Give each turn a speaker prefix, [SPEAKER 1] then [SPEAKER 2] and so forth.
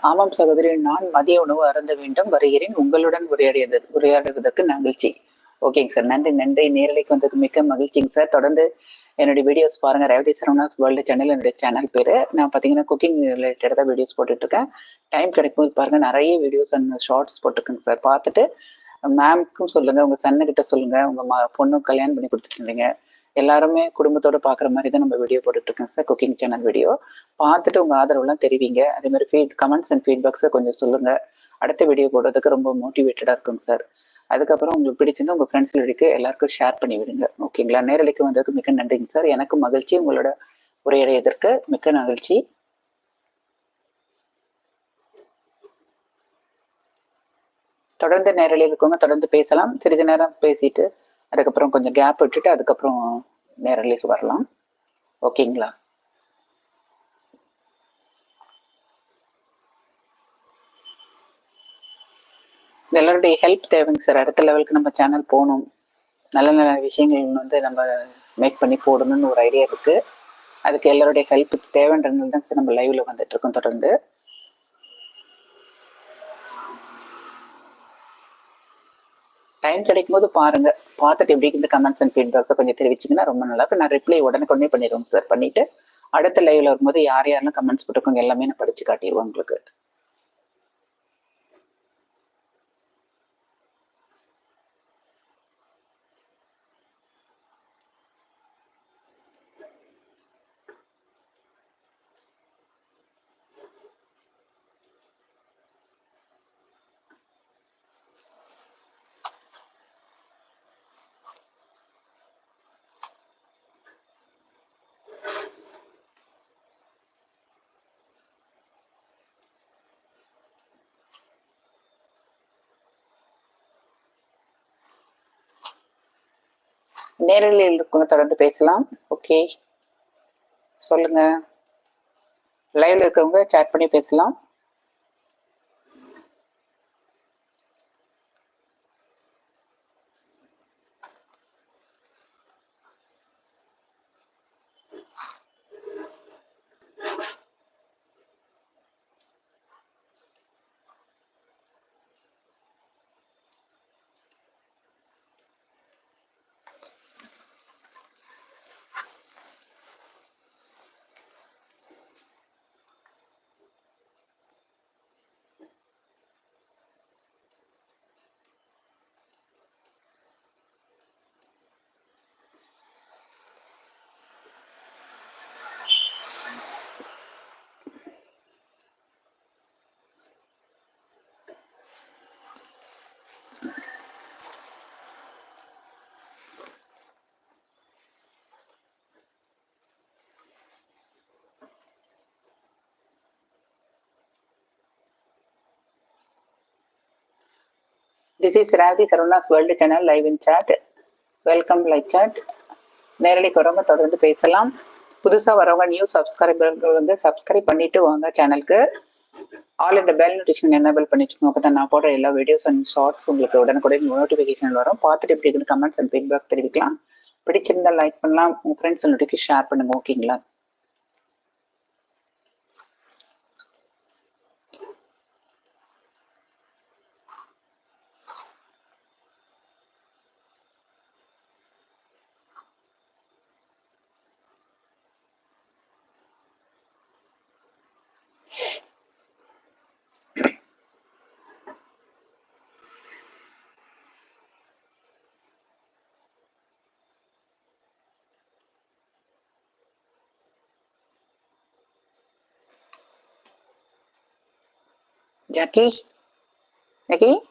[SPEAKER 1] ஆமாம் சகோதரி, நான் மதிய உணவு அருந்த வேண்டும், வருகிறேன். உங்களுடன் உரையாடுவதற்கு மகிழ்ச்சி. ஓகேங்க சார். நன்றி நன்றி. நேரலைக்கு வந்ததுக்கு மிக்க மகிழ்ச்சிங்க சார். தொடர்ந்து என்னுடைய வீடியோஸ் பாருங்க. ரேவதி சரவணாஸ் வேர்ல்டு சேனல் என்னுடைய சேனல் பேரு. நான் பார்த்தீங்கன்னா குக்கிங் ரிலேட்டடாக தான் வீடியோஸ் போட்டுட்டு இருக்கேன். டைம் கிடைக்கும்போது பாருங்க, நிறைய வீடியோஸ் அண்ட் ஷார்ட்ஸ் போட்டுருக்கேங்க சார். பார்த்துட்டு மேம்க்கும் சொல்லுங்க, உங்க சன்னுகிட்ட சொல்லுங்க, உங்க பொண்ணும் கல்யாணம் பண்ணி கொடுத்துட்டு எல்லாருமே குடும்பத்தோட பாக்குற மாதிரி தான் நம்ம வீடியோ போட்டுட்டு இருக்கோம் சார். குக்கிங் சேனல் வீடியோ பார்த்துட்டு உங்க ஆதரவுலாம் தெரிவிங்க. அதே மாதிரி கமெண்ட்ஸ் அண்ட் ஃபீட்பேக்ஸை கொஞ்சம் சொல்லுங்க. அடுத்த வீடியோ போடுறதுக்கு ரொம்ப மோட்டிவேட்டடா இருக்குங்க சார். அதுக்கப்புறம் உங்களுக்கு பிடிச்சிருந்தா உங்க ஃப்ரெண்ட்ஸ்களுக்கு எல்லாருக்கும் ஷேர் பண்ணி விடுங்க. ஓகேங்களா? நேரலைக்கு வந்ததுக்கு மிக்க நன்றிங்க சார். எனக்கு மகிழ்ச்சி, உங்களோட உரையாடியதற்கு மிக்க மகிழ்ச்சி. தொடர்ந்து நேரலையில் இருக்கவங்க தொடர்ந்து பேசலாம். சிறிது நேரம் பேசிட்டு அதுக்கப்புறம் கொஞ்சம் கேப் விட்டுட்டு அதுக்கப்புறம் நேரலைக்கு வரலாம். ஓகேங்களா? எல்லாருடைய ஹெல்ப் தேவைங்க சார். அடுத்த லெவலுக்கு நம்ம சேனல் போகணும், நல்ல நல்ல விஷயங்கள் வந்து நம்ம மேக் பண்ணி போடணும்னு ஒரு ஐடியா இருக்கு. அதுக்கு எல்லாருடைய ஹெல்ப் தேவைன்றதுனால தான் சார் நம்ம லைவ்ல வந்துட்டு இருக்கோம். தொடர்ந்து டைம் கிடைக்கும் போது பாருங்க, பார்த்துட்டு எப்படி இந்த கமெண்ட்ஸ் அண்ட் ஃபீட்பேக்ஸை கொஞ்சம் தெரிவிச்சிங்கன்னா ரொம்ப நல்லா இருக்கும். நான் ரிப்ளை உடனே பண்ணிடுவோம் சார். பண்ணிட்டு அடுத்த லைவ்ல வரும்போது யார் யாரெல்லாம் கமெண்ட்ஸ் போட்டுருக்கோங்க எல்லாமே நான் படிச்சு காட்டிடுவோம் உங்களுக்கு. நேரலையில் இருக்கவங்க தொடர்ந்து பேசலாம். ஓகே, சொல்லுங்க. லைவ்ல இருக்கவங்க சேட் பண்ணி பேசலாம். This is Ravdi Saruna's World Channel live in chat. Welcome live chat. நேரடிக்கு வரவங்க தொடர்ந்து பேசலாம். புதுசாக வரவங்க நியூ சப்ஸ்கிரைபர்கள் வந்து சப்ஸ்கிரைப் பண்ணிட்டு வாங்க சேனலுக்கு. ஆல் இந்த பெல் நோட்டிஃபிகேஷன் எனேபிள் பண்ணிச்சுக்கோங்க. அப்போ தான் நான் போடுற எல்லா வீடியோஸ் அண்ட் ஷார்ட்ஸ் உங்களுக்கு உடனுக்குடன் நோட்டிஃபிகேஷன் வரும். பார்த்துட்டு எப்படி இருக்குன்னு கமெண்ட்ஸ் அண்ட் ஃபீட்பேக் தெரிவிக்கலாம். பிடிச்சிருந்தா லைக் பண்ணலாம், உங்கள் ஃப்ரெண்ட்ஸ் நோட்டிக்கு ஷேர் பண்ணுங்க. ஓகேங்களா? Jackie? Jackie?